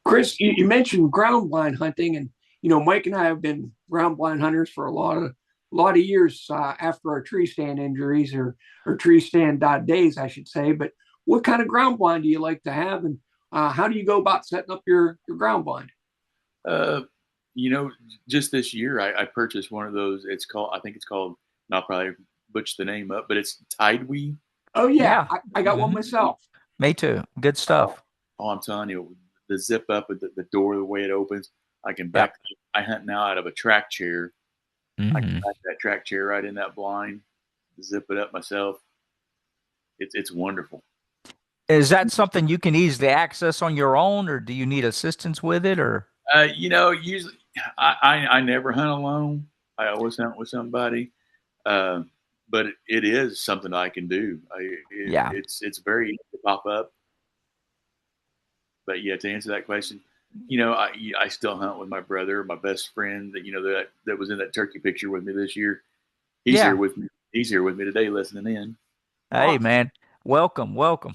Chris, you mentioned ground blind hunting, and Mike and I have been ground blind hunters for a lot of years after our tree stand injuries or tree stand days, I should say. But what kind of ground blind do you like to have, and how do you go about setting up your ground blind? Uh, you know, just this year I purchased one of those. I think it's called, and I'll probably butcher the name up, but it's Tidewe. Oh yeah, Yeah. I got one Hmm. myself. Me too. Good Oh, stuff. oh, I'm telling you, the zip up with the door, the way it opens, I can Yep. back. I hunt now out of a track chair. I can Hmm. back that track chair right in that blind, zip it up myself. It's wonderful. Is that something you can easily access on your own, or do you need assistance with it, or? Usually I never hunt alone. I always hunt with somebody. Uh, but it is something I can do. Yeah. It's very easy to pop up. But yeah, to answer that question, I still hunt with my brother, my best friend that was in that turkey picture with me this year. He's here Yeah. with me. He's here with me today, listening in. Hey, Awesome. man. Welcome. Welcome.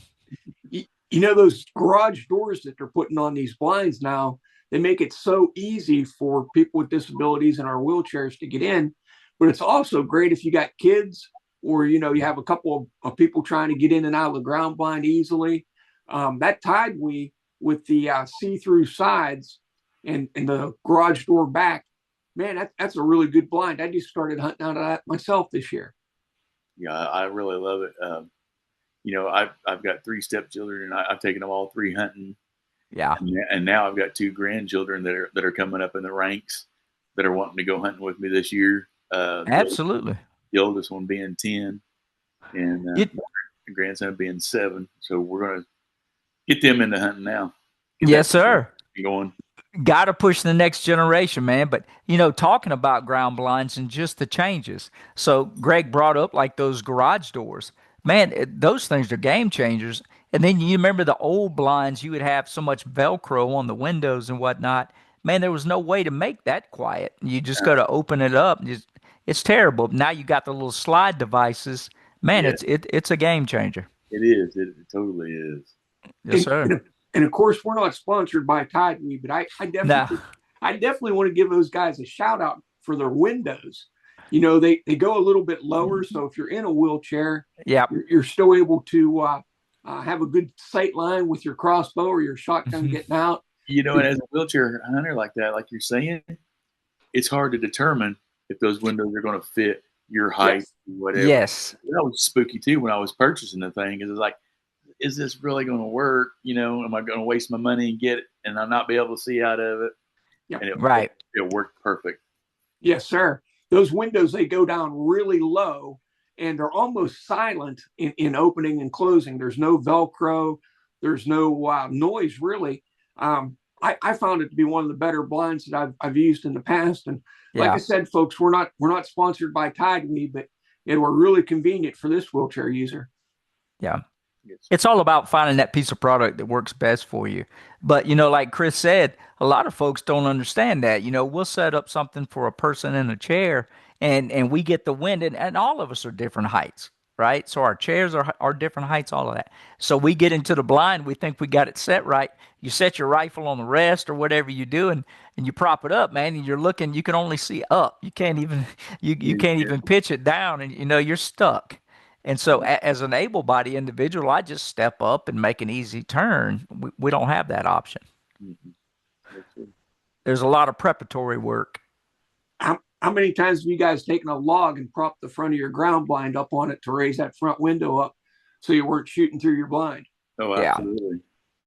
Those garage doors that they're putting on these blinds now, they make it so easy for people with disabilities and our wheelchairs to get in. But it's also great if you got kids or you have a couple of people trying to get in and out of the ground blind easily. That Tide we with the see-through sides and the garage door back, man, that's a really good blind. I just started hunting out of that myself this year. Yeah, I really love it. I've got three stepchildren, and I've taken them all three hunting, Yeah. and now I've got two grandchildren that are coming up in the ranks that are wanting to go hunting with me this year. Absolutely. The oldest one being 10, and You, the grandson being 7. So we're gonna get them into hunting now. Get that yes, sir. going. Got to push the next generation, man. But, talking about ground blinds and just the changes. So, Greg brought up like those garage doors. Man, those things are game changers. And then you remember the old blinds, you would have so much Velcro on the windows and whatnot. Man, there was no way to make that quiet. You just got to open it up. It's terrible. Now you got the little slide devices. Man, Yeah, it's a game changer. it is. It totally is. Yes, and, sir. and, and of course, we're not sponsored by Tide Me, but Now, I definitely want to give those guys a shout out for their windows. They go a little bit lower, so if you're in a wheelchair, yeah. you're still able to have a good sight line with your crossbow or your shotgun getting out. And as a wheelchair hunter like that, like you're saying, it's hard to determine if those windows are going to fit your height, Yes, whatever. Yes. That was spooky too when I was purchasing the thing. Because it's like, is this really going to work? Am I going to waste my money and get it and I not be able to see out of it? yeah, And Right. it worked perfect. yes, sir. Those windows they go down really low and they're almost silent in opening and closing. There's no Velcro. There's no noise really. I found it to be one of the better blinds that I've used in the past. And like I Yeah. said, folks, we're not sponsored by Tide Me, but it were really convenient for this wheelchair user. Yeah. Yes. It's all about finding that piece of product that works best for you. But, like Chris said, a lot of folks don't understand that. We'll set up something for a person in a chair and we get the wind and all of us are different heights, right? So our chairs are different heights, all of that. So we get into the blind, we think we got it set right. You set your rifle on the rest or whatever you do and you prop it up, man, and you're looking, you can only see up. You can't even you can't Yeah. even pitch it down and you're stuck. And so, as an able-bodied individual, I just step up and make an easy turn. We don't have that option. Mhm. Yes, sir. There's a lot of preparatory work. How many times have you guys taken a log and propped the front of your ground blind up on it to raise that front window up so you weren't shooting through your blind? Oh, Yeah, absolutely.